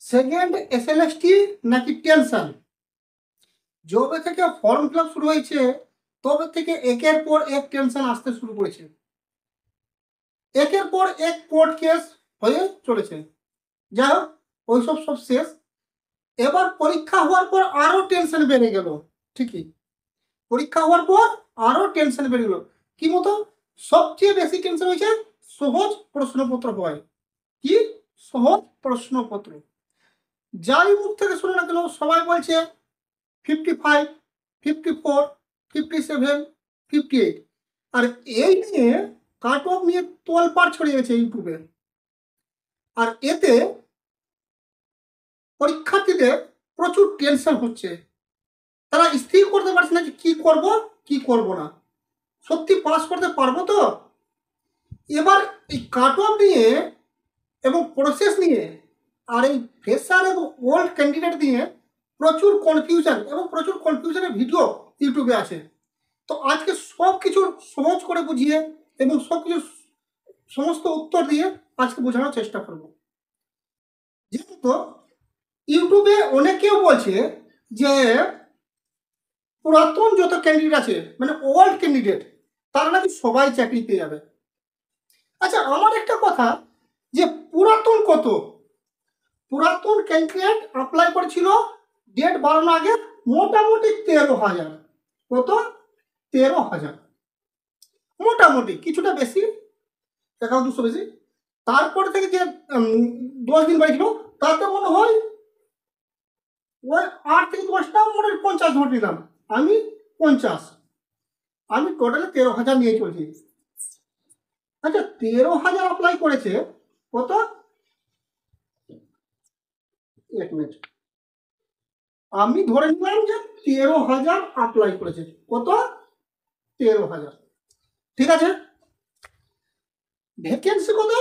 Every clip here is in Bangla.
সেকেন্ড এসএলএসটি নাকি টেনশন? যবে থেকে ফর্ম ফিল আপ শুরু হয়েছে তবে থেকে একের পর এক টেনশন আসতে শুরু করেছে। একের পর এক কোর্ট কেস হয়ে চলেছে। যাই হোক, ওইসব সব শেষ। এবার পরীক্ষা হওয়ার পর আরো টেনশন বেড়ে গেল। ঠিকই, পরীক্ষা হওয়ার পর আরো টেনশন বেড়ে গেল। কি মতো? সবচেয়ে বেশি টেনশন হয়েছে সহজ প্রশ্নপত্র হয়। কি? সহজ প্রশ্নপত্র। যাই মুখ থেকে শুনে না কেন সবাই বলছে 55, 54, 57, 58। আর এই নিয়ে কাট অফ নিয়ে তোলপাড় ছড়িয়ে গেছে ইউটিউবে। আর এতে পরীক্ষার্থীদের প্রচুর টেনশন হচ্ছে। তারা স্থির করতে পারছে না যে কি করব কি করব না, সত্যি পাস করতে পারবো তো। এবার এই কাট অফ নিয়ে এবং প্রসেস নিয়ে আর এই ফ্রেশার এবং ওল্ড ক্যান্ডিডেট নিয়ে প্রচুর কনফিউশন এবং প্রচুর কনফিউশনের ভিডিও ইউটিউবে আছে। তো আজকে সব কিছু সহজ করে বুঝিয়ে এবং সব কিছু সমস্ত উত্তর দিয়ে আজকে বোঝানোর চেষ্টা করব। যেহেতু ইউটিউবে অনেকেও বলছে যে পুরাতন যত ক্যান্ডিডেট আছে মানে ওল্ড ক্যান্ডিডেট তারা নাকি সবাই চাকরি পেয়ে যাবে। আচ্ছা, আমার একটা কথা, যে পুরাতন কত? পুরাতন ক্যান্ডিডেট অ্যাপ্লাই করেছিল ডেট বাড়ানো আগে মোটামুটি 13,000। কত? 13,000। মোটামুটি কিছুটা বেশি, 1-200 বেশি। তারপরে থেকে যে 10 দিন বাড়িছিল তাতে মনে হয় ওই 8 থেকে 10টা মনে হয় 50 ধরে নিলাম। আমি 50, আমি টোটালে 13,000 নিয়ে চলছি। আচ্ছা, 13,000 অ্যাপ্লাই করেছে। কত? 1 মিনিট, আমি ধরে নিলাম যে 13,000 অ্যাপ্লাই করেছে। কত? 13,000। ঠিক আছে, ভ্যাকেন্সি কত?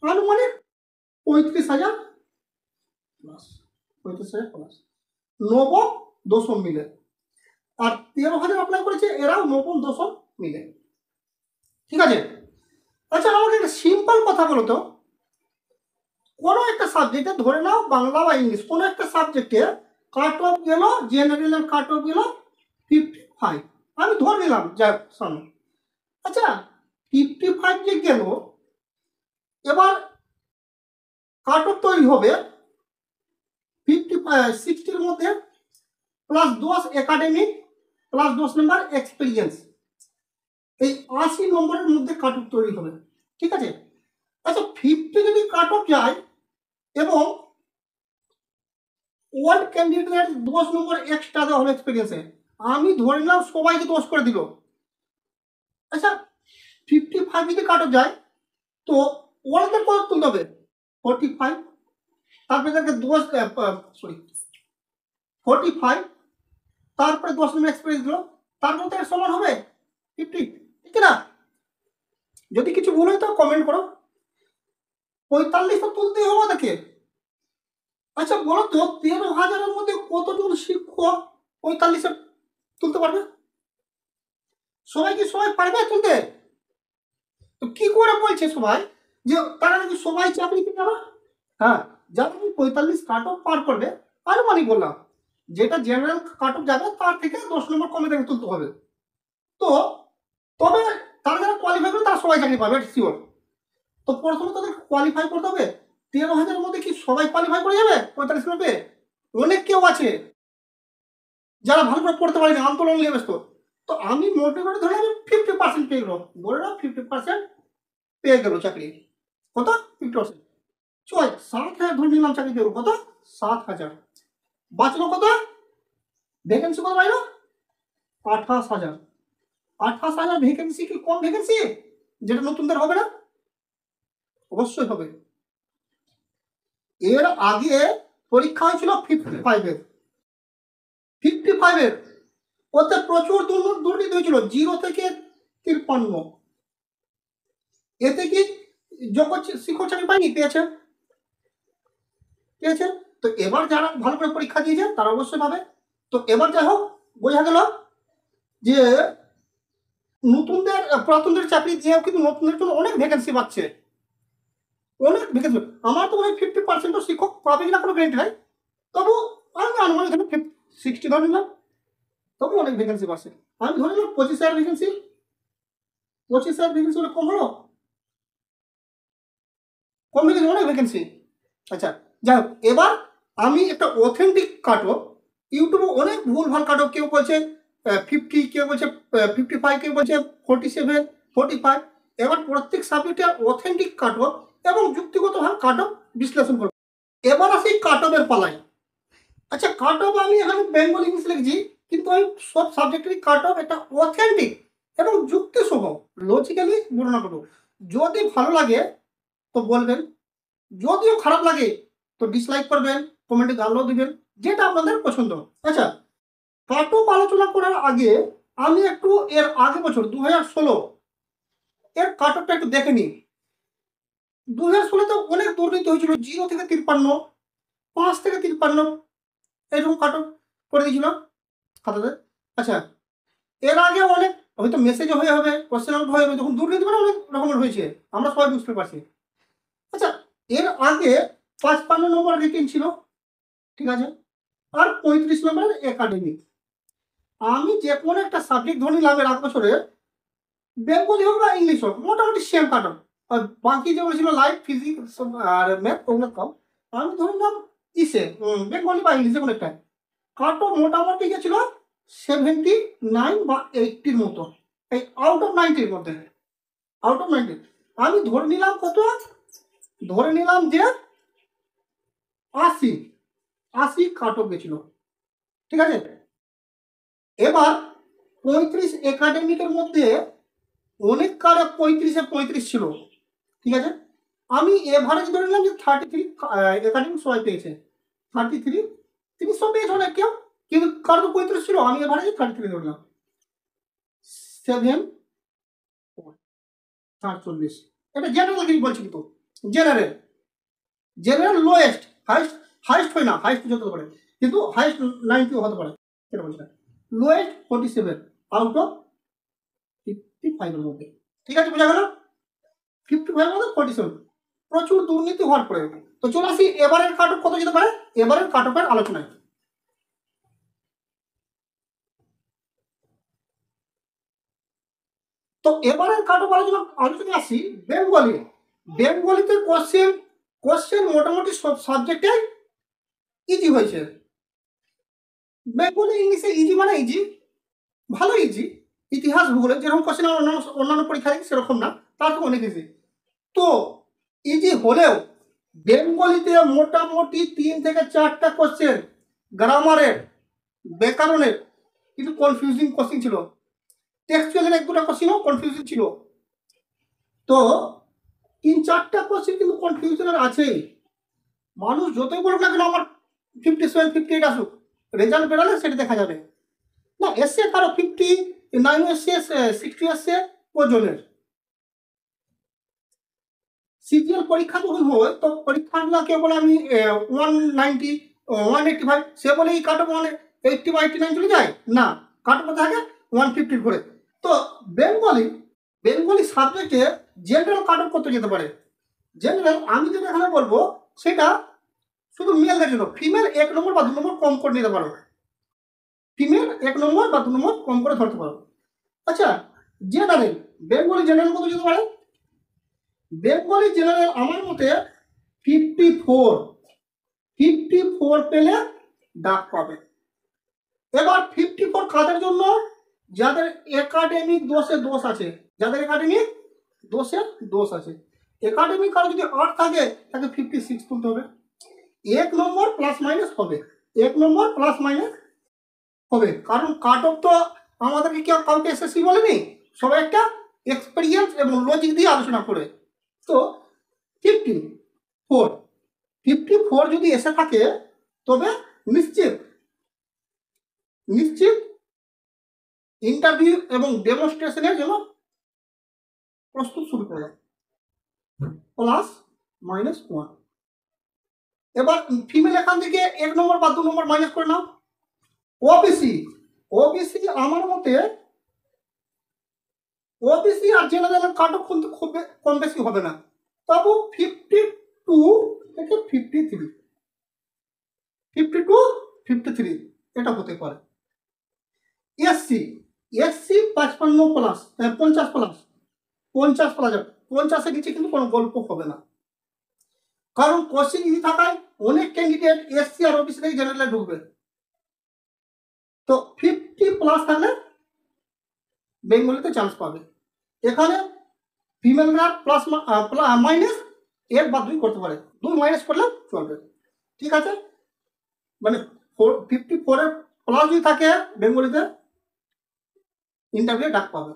আনুমানিক 35,000 প্লাস, 35,000 প্লাস, নবম দশম মিলে। আর 13,000 অ্যাপ্লাই করেছে এরাও নবম দশম মিলে। ঠিক আছে। আচ্ছা, আমাকে একটা সিম্পল কথা বলো তো, কোনো একটা সাবজেক্টে ধরে নাও বাংলা বা ইংলিশ, কোনো একটা সাবজেক্টে কাট অফ গেল, জেনারেলের কাট অফ গেল 55, আমি ধরে নিলাম যা শোনো। আচ্ছা, 55 যে গেল, এবার কাট অফ তৈরি হবে 60-র মধ্যে প্লাস 10 একাডেমিক প্লাস 10 নম্বর এক্সপিরিয়েন্স, এই 80 নম্বরের মধ্যে কাট অফ তৈরি হবে। ঠিক আছে। আচ্ছা, 50 যদি কাট অফ যায় এবং ওয়ার্ল্ড ক্যান্ডিডেট 10 নম্বর এক্সট্রা দেওয়া হলো এক্সপিরিয়েন্সে, আমি ধরে নিলাম সবাইকে 10 করে দিল। আচ্ছা, 55 যদি কাট অফ যায় তো ওয়ার্ল্ডের কত তুলতে হবে? 45। তারপরে তাকে 10, সরি 45, তারপরে 10 নম্বর এক্সপিরিয়েন্স দিল, তার মধ্যে সমান হবে 50। ঠিক না? যদি কিছু ভুল হয় তো কমেন্ট করো। 45 তো তুলতেই হবে তাকে। আচ্ছা বলো তো, 13,000-এর মধ্যে কতজন শিক্ষক 45-এ তুলতে পারবে? সবাই কি সবাই পারবে তুলতে? তো কি করে বলছে সবাই যে তারা নাকি সবাই চাকরি পেয়ে যাবে? হ্যাঁ, যারা 45 কাট অফ পার করবে, আনুমানিক বললাম, যেটা জেনারেল কাট অফ যাবে তার থেকে 10 নম্বর কমে তাকে তুলতে হবে। তো তবে তারা যারা কোয়ালিফাই করবে তারা সবাই চাকরি পাবে, শিওর। তো প্রথমে তাদের কোয়ালিফাই করতে হবে। 13,000-এর মধ্যে কি সবাই কোয়ালিফাই করে যাবে 45 নম্বরে? অনেক কেউ আছে যারা ভালো করে পড়তে পারেনি, আন্দোলন নিয়ে ব্যস্ত। তো আমি মোটে করে ধরে আমি 50% পেয়ে গেল, বলে না 50% পেয়ে গেল চাকরি। কত? 50%। 7,000 ধরে নিলাম চাকরি পেয়ে, কত? 7,000। বাঁচলো কত? ভ্যাকেন্সি কত পাইল? 28,000। 28,000 ভ্যাকেন্সি কি কম ভ্যাকেন্সি যেটা নতুনদের হবে না? অবশ্যই হবে। এর আগে পরীক্ষা হয়েছিল 55-এর। 55-এর ওতে প্রচুর দুর্নীতি হয়েছিল, 0 থেকে 53। এতে কি যোগ্য শিক্ষক চাকরি পায়নি? পেয়েছে, পেয়েছে। তো এবার যারা ভালো করে পরীক্ষা দিয়েছে তারা অবশ্যই পাবে। তো এবার যাই হোক, বোঝা গেল যে নতুনদের পুরাতনদের চাকরি দিয়েও কিন্তু নতুনদের জন্য অনেক ভ্যাকেন্সি পাচ্ছে। অনেক ভ্যাকেন্সি। আমার তো মনে হয় 50% শিক্ষক পাবে কিনা কোনো গ্যারেন্টি নাই, তবু আমি আনুমানিক ধরে 60 ধরে নিলাম, তবু অনেক ভ্যাকেন্সি পাচ্ছে। আমি ধরে নিলাম 25,000 ভ্যাকেন্সি, 25,000 ভ্যাকেন্সি হলে কম হলো, কম ভ্যাকেন্সি অনেক ভ্যাকেন্সি। আচ্ছা যাই হোক, এবার আমি একটা অথেন্টিক কাটঅফ, ইউটিউবে অনেক ভুলভাল কাটঅফ, কেউ বলছে 50, কেউ বলছে 55, কেউ বলছে 47, 45। এবার প্রত্যেক সাবজেক্টের অথেন্টিক কাটঅফ এবং যুক্তিগতভাবে কাটঅফ বিশ্লেষণ করব। এবার আসি কাটঅফের পালায়। আচ্ছা কাটঅফ আমি এখানে বেঙ্গল ইংলিশ লিখছি, কিন্তু আমি সব সাবজেক্টেরই কাটঅফ একটা অথেন্টিক এবং যুক্তিসহ লজিক্যালি বর্ণনা করব। যদি ভালো লাগে তো বলবেন, যদিও খারাপ লাগে তো ডিসলাইক করবেন, কমেন্টে গালও দিবেন, যেটা আপনাদের পছন্দ। আচ্ছা কাটঅফ আলোচনা করার আগে আমি একটু এর আগে বছর 2016 এর কাটঅফটা একটু দেখে নিই। 2016-তে অনেক দুর্নীতি হয়েছিল, 0 থেকে 53, 5 থেকে 53 এরকম কাটঅফ করে দিয়েছিল খাতাতে। আচ্ছা এর আগে অনেক হয়তো মেসেজ হয়ে হবে, কোশ্চেন আউট হয়ে হবে, যখন দুর্নীতি মানে অনেক রকমের হয়েছে, আমরা সবাই বুঝতে পারছি। আচ্ছা এর আগে 55 নম্বর রিটিন ছিল, ঠিক আছে, আর 35 নম্বরের একাডেমিক। আমি যে কোনো একটা সাবজেক্ট ধরে নিলাম এর আগ বছরে, বেঙ্গলি হোক বা ইংলিশ হোক, মোটামুটি সেম কাটন। আর বাকি যেগুলো ছিল লাইফ, ফিজিক্স আর ম্যাথ ওগুলো কম। আমি ধরে নিলাম ইসে বেঙ্গলি বা ইংলিশে কোনো একটা কাটন মোটামুটি গেছিল 79 বা 80-র মতো, এই আউট অফ 90-র মধ্যে, আউট অফ 90। আমি ধরে নিলাম কত, ধরে নিলাম যে 80 কাট অফ গেছিল, ঠিক আছে। এবার 35 একাডেমিকের মধ্যে অনেক কার 35-এ 35 ছিল, ঠিক আছে। আমি এভারেজ ধরে নিলাম যে 33 একাডেমিক সবাই পেয়েছে, 33 300 পেয়েছে অনেক কেউ, কিন্তু কার তো 35 ছিল, আমি এভারেজে 33 ধরলাম। 7 47, এটা জেনারেল কিছু বলছি, কিন্তু general, general lowest, highest, highest হয় না, হাইস্ট যত পারে, কিন্তু হাইস্ট 90 হতে পারে, সেটা বলছি না। লোয়েস্ট 47 আউট অফ 55 এর মধ্যে, ঠিক আছে, বোঝা গেল। 55 মধ্যে 47, প্রচুর দুর্নীতি হওয়ার পরে। তো চলে আসি এবারের কাট অফ কত যেতে পারে, এবারের কাট অফের আলোচনায়। তো এবারের কাট অফ আলোচনায় আসি বেঙ্গলি। বেঙ্গলিতে কোশ্চেন, কোশ্চেন মোটামুটি সব সাবজেক্টে ইজি হয়েছে। বেঙ্গলি ইংলিশে ইজি মানে ইজি, ভালো ইজি। ইতিহাস ভূগোলে যেরকম কোশ্চেন অন্যান্য পরীক্ষায় সেরকম না, তার তো অনেক ইজি। তো ইজি হলেও বেঙ্গলিতে মোটামুটি 3 থেকে 4টা কোশ্চেন গ্রামারের, ব্যাকরণের কিন্তু কনফিউজিং কোশ্চেন ছিল, টেক্সচুয়ালের 1-2টা কোশ্চেনও কনফিউজিং ছিল। তো 3-4টা কোশ্চেন কিন্তু কনফিউশনের আছেই। মানুষ যতই বলুক না কেন আমার 57 58 আসুক, রেজাল্ট বেরালে সেটা দেখা যাবে। না এসছে কারো 59 এসছে, 60 এসছে ওজনের। সিজিএল পরীক্ষা যখন হয় তো পরীক্ষাগুলো কেউ বলে আমি 190 185, সে বলে এই কাট অফ 180 বা 89 চলে যায় না, কাট অফ থাকে 150 করে। তো বেঙ্গলি, বেঙ্গলি সাবজেক্টে জেনারেল কাট অফ কত যেতে পারে, জেনারেল আমি যেটা এখানে বলবো সেটা শুধু মেলদের জন্য, ফিমেল 1 নম্বর বা 2 নম্বর কম করে নিতে পারো, ফিমেল 1 নম্বর বা 2 নম্বর কম করে ধরতে পারো। আচ্ছা জেনারেল, বেঙ্গলি জেনারেল কত যেতে পারে, বেঙ্গলি জেনারেল আমার মতে 54 পেলে ডাক পাবে। এবার 54 কাদের জন্য, যাদের একাডেমিক দোষে দোষ আছে, যাদের একাডেমিক দোষে দোষ আছে। একাডেমিক কারো যদি 8 থাকে তাকে 56 তুলতে হবে, 1 নম্বর প্লাস মাইনাস হবে, 1 নম্বর প্লাস মাইনাস হবে, কারণ কাট অফ তো আমাদেরকে কেউ কাউকে এসএসসি বলেনি, সবাই একটা এক্সপেরিয়েন্স এবং লজিক দিয়ে আলোচনা করে। তো 54 যদি এসে থাকে তবে নিশ্চিত নিশ্চিত ইন্টারভিউ এবং ডেমনস্ট্রেশনের জন্য প্রস্তুত শুরু করলাম, +-1। এবার ফিমেল এখান থেকে 1 নম্বর বা 2 নম্বর মাইনাস করে নাও। ওবিসি, ওবিসি আমার মতে ওবিসি আর জেনারেল কাট অফ কিন্তু খুব কম বেশি হবে না, তবু 52 থেকে 53, 52 53 এটা হতে পারে। SC, SC 55 plus 50 plus 50 plus 50-এর নিচে কিন্তু কোনো গল্প হবে না, কারণ কোশ্চেন ইজি থাকায় অনেক ক্যান্ডিডেট এসসি আর ওবিসি থেকে জেনারেলে ঢুকবে। তো 50 প্লাস থাকলে বেঙ্গলিতে চান্স পাবে। এখানে ফিমেলরা প্লাস মাইনাস 1 বা 2 করতে পারে, 2 মাইনাস করলে চলবে, ঠিক আছে। মানে 54-এর প্লাস যদি থাকে বেঙ্গলিতে ইন্টারভিউ ডাক পাবে।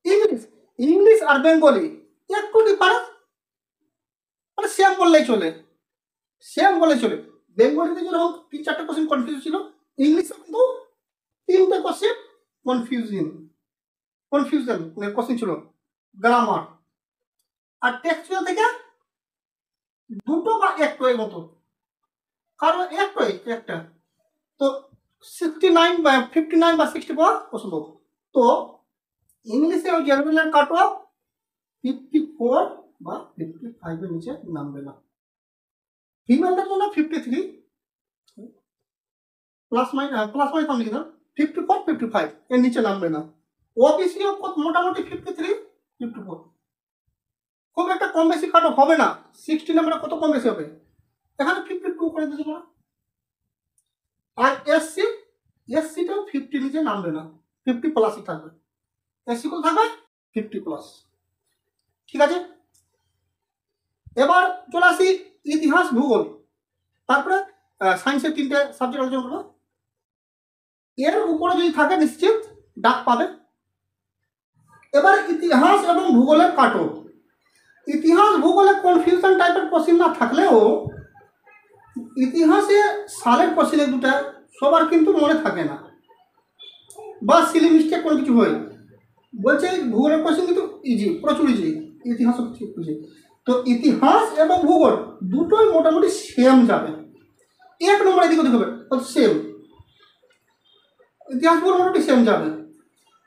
ইংলিশ, ইংলিশ আর বেঙ্গলি একটু ডিফারেন্স, মানে সেম বললেই চলে, সেম বলে চলে। বেঙ্গলিতে যেরকম 3-4টা কোশ্চেন কনফিউজ ছিল, ইংলিশে কিন্তু 3টে কোশ্চেন কনফিউজন কোশ্চেন ছিল, গ্রামার আর টেক্সচুয়াল থেকে 2টো বা 1টোর মতো, কারণ একটা তো 59 বা 60 পাওয়া অসম্ভব। তো ইংলিশে ওই জেনারেলের কাট অফ 54 বা 55-এর নিচে নামবে না। ফিমেলদের জন্য 53 প্লাস মাইনাস আমি লিখলাম 54 55 এর নিচে নামবে না। ওবিসি মোটামুটি 53 54, খুব একটা কম বেশি কাট অফ হবে না। 60 নাম্বারে কত কম বেশি হবে, এখানে 52 করে দিতে পারো। আর এসসিটাও 50 নিচে নামবে না, 50 প্লাসই থাকবে। এসসি কত থাকবে 50 প্লাস, ঠিক আছে। এবার চলে আসি ইতিহাস ভূগোল, তারপরে সায়েন্সের 3টে সাবজেক্ট আলোচনা করবো। এর উপরে যদি থাকে নিশ্চিত ডাক পাবে। এবার ইতিহাস এবং ভূগোলের কাট অফ। ইতিহাস ভূগোলে কনফিউশন টাইপের কোশ্চেন না থাকলেও ইতিহাসে সালের কোশ্চেন 2টা সবার কিন্তু মনে থাকে না, বা সিলি মিস্টেক কোনো কিছু হয়। বলছে ভূগোলের কোশ্চেন কিন্তু ইজি, প্রচুর ইজি, ইতিহাসও ঠিক ইজি। তো ইতিহাস এবং ভূগোল দুটোই মোটামুটি সেম যাবে, 1 নম্বর এদিক ওদিক হবে সেম, ইতিহাস ভূগোল মোটামুটি সেম যাবে।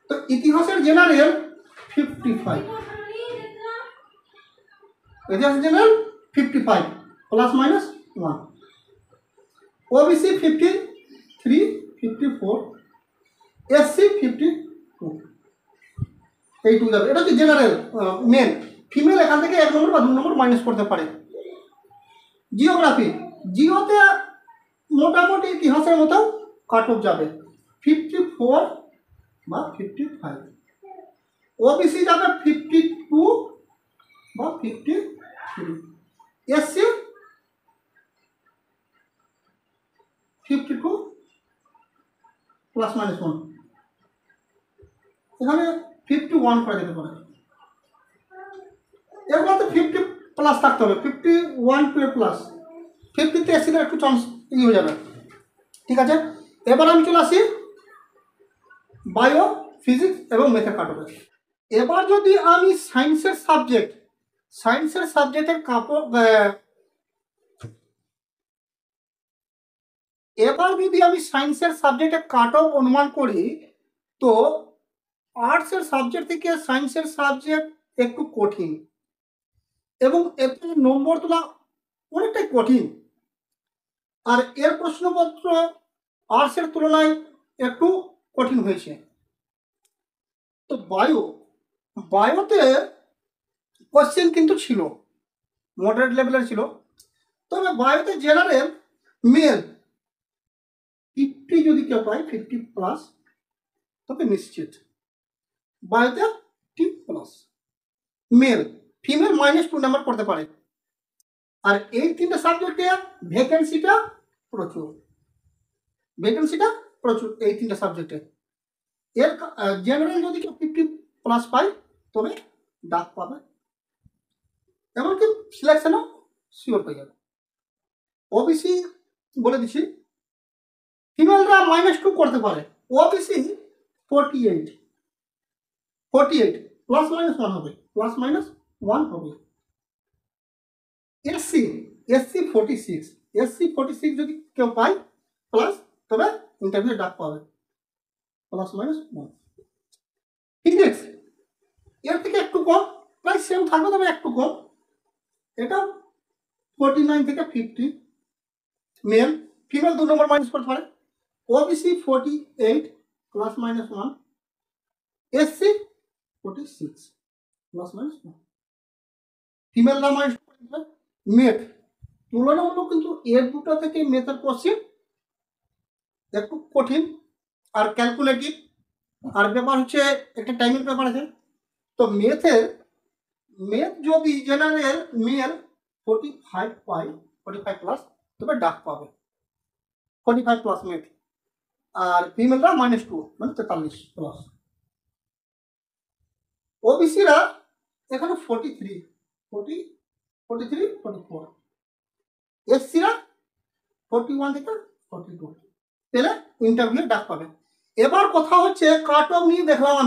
তো ইতিহাসের জেনারেল 55, ইতিহাস general 55 plus minus 1, OBC 53 54, SC 52, এই 2 যাবে। এটা হচ্ছে জেনারেল মেন। ফিমেল এখান থেকে 1 নম্বর বা 2 নম্বর মাইনাস করতে পারে। জিওগ্রাফি, জিওতে মোটামুটি ইতিহাসের মতো কাট অফ যাবে 54 বা 55, ওবিসি যাবে 52 বা 53, এসসি 52 প্লাস মাইনাস 1, এখানে 51 করে দিতে পারে। এরপর তো 50 প্লাস থাকতে হবে, 51 প্লাস 50তে এসসিদের একটু চান্স ই হয়ে যাবে, ঠিক আছে। এবার আমি চলে আসি বায়ো, ফিজিক্স এবং ম্যাথের কাট অফে। এবার যদি আমি সায়েন্সের সাবজেক্টের এবার যদি আমি সায়েন্সের সাবজেক্টের কাট অফ অনুমান করি, তো আর্টসের সাবজেক্ট থেকে সায়েন্সের সাবজেক্ট একটু কঠিন এবং এতে নম্বর তোলা অনেকটাই কঠিন। আর এর প্রশ্নপত্র আর্টসের তুলনায় একটু কঠিন হয়েছে। তো বায়োতে কোশ্চেন কিন্তু ছিল, মডারেট লেভেলের ছিল। তবে বায়োতে জেনারেল মেল 50 যদি কেউ পায় 50 প্লাস তবে নিশ্চিত বায়োতে 50 প্লাস। মেল, ফিমেল -2 নাম্বার করতে পারে। আর এই 3টে সাবজেক্টে ভ্যাকেন্সিটা প্রচুর, এই 3টে সাবজেক্টে। এর জেনারেল যদি কেউ 50 প্লাস পায় তবে ডাক পাবে, এমনকি সিলেকশনও শিওর হয়ে যাবে। ওবিসি বলে দিচ্ছি, ফিমেলরা -2 করতে পারে। ওবিসি 48 প্লাস মাইনাস 1 হবে, এসসি 46 যদি কেউ পায় প্লাস তবে ইন্টারভিউ ডাক পাবে, +-1। ফিজিক্স এর থেকে একটু কম, প্রায় সেম থাকবে তবে একটু কম, এটা 49 থেকে 50 মেল, ফিমেল 2 নম্বর মাইনাস করতে পারে। OBC 48 plus minus 1, SC 46 plus minus 1, ফিমেলরা মাইনাস করতে পারে। মেথ তুলনামূলক কিন্তু এর দুটো থেকে মেথের কোশ্চেন একটু কঠিন আর ক্যালকুলেটিভ, আর ব্যাপার হচ্ছে একটা টাইমের ব্যাপার আছে। তো মেথ যদি জেনারেল মেল 45 পাই, 45 প্লাস, তবে ডাক পাবে 45 প্লাস মেথ, আর ফিমেলরা -2 মানে 43 প্লাস। ওবিসিরা এখানে 43, 44, এসসিরা 41 থেকে 42 পেলে ইন্টারভিউ ডাক পাবে। এবার কথা হচ্ছে কাট অফ নিয়ে দেখলাম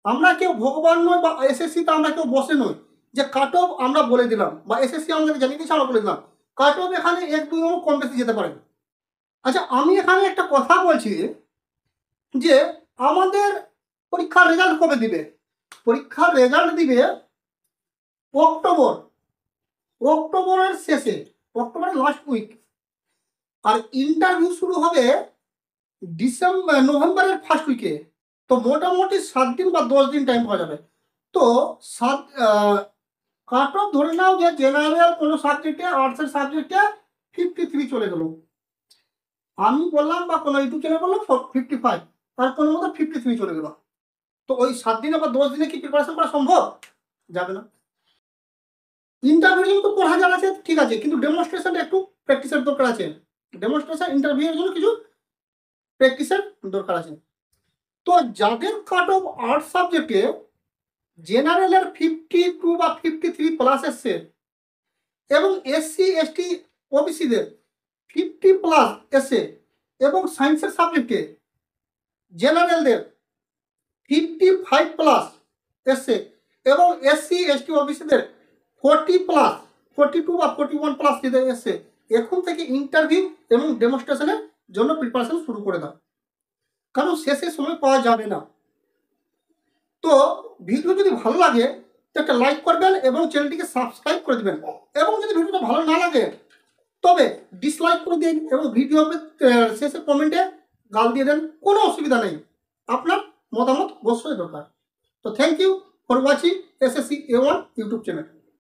আমরা কেউ ভগবান নয় বা এসএসসিতে আমরা কেউ বসে নই যে কাট অফ আমরা বলে দিলাম, বা এসএসসি আমাদের জানিয়ে দিয়েছে আমরা বলে দিলাম। কাট অফ এখানে 1-2 নম্বর কম বেশি যেতে পারে। আচ্ছা, আমি এখানে একটা কথা বলছি যে আমাদের পরীক্ষার রেজাল্ট কবে দিবে? পরীক্ষার রেজাল্ট দিবে অক্টোবরের শেষে, অক্টোবরের লাস্ট উইক, আর ইন্টারভিউ শুরু হবে নভেম্বরের ফার্স্ট উইকে। তো মোটামুটি 7 দিন বা 10 দিন টাইম পাওয়া যাবে। তো কাট অফ ধরে নাও যে জেনারেল কোনো সাবজেক্টে, আর্টসের সাবজেক্টে 53 চলে গেল, আমি বললাম বা কোনো ইউটিউব চ্যানেল বললাম 55, আর কোনো মতো 53 চলে গেল। তো ওই 7 দিনে বা 10 দিনে কি প্রিপারেশন করা সম্ভব? যাবে না। ইন্টারভিউর জন্য তো পড়া জানা আছে, ঠিক আছে, কিন্তু ডেমনস্ট্রেশন একটু প্র্যাকটিসের দরকার আছে। ডেমনস্ট্রেশন ইন্টারভিউর জন্য কিছু প্র্যাকটিসের দরকার আছে। তো যাদের কাট অফ আর্টস সাবজেক্টে জেনারেলের 52 বা 53 প্লাস এসছে, এবং এসসি এসটি ওবিসিদের 50 প্লাস এসে, এবং সায়েন্সের সাবজেক্টে জেনারেলদের 55 প্লাস এসে, এবং এসসি এসটি ওবিসিদের 40 প্লাস, 42 বা 41 প্লাস এসে, এখন থেকে ইন্টারভিউ এবং ডেমনস্ট্রেশনের জন্য প্রিপারেশন শুরু করে দাও, কারণ শেষে সময় পাওয়া যাবে না। তো ভিডিও যদি ভালো লাগে তো একটা লাইক করবেন এবং চ্যানেলটিকে সাবস্ক্রাইব করে দেবেন, এবং যদি ভিডিওটা ভালো না লাগে তবে ডিসলাইক করে দিন, এবং ভিডিওর শেষে কমেন্টে গাল দিয়ে দেন, কোনো অসুবিধা নেই। আপনার মতামত অবশ্যই দরকার। তো thank you for watching SSC A1 YouTube channel.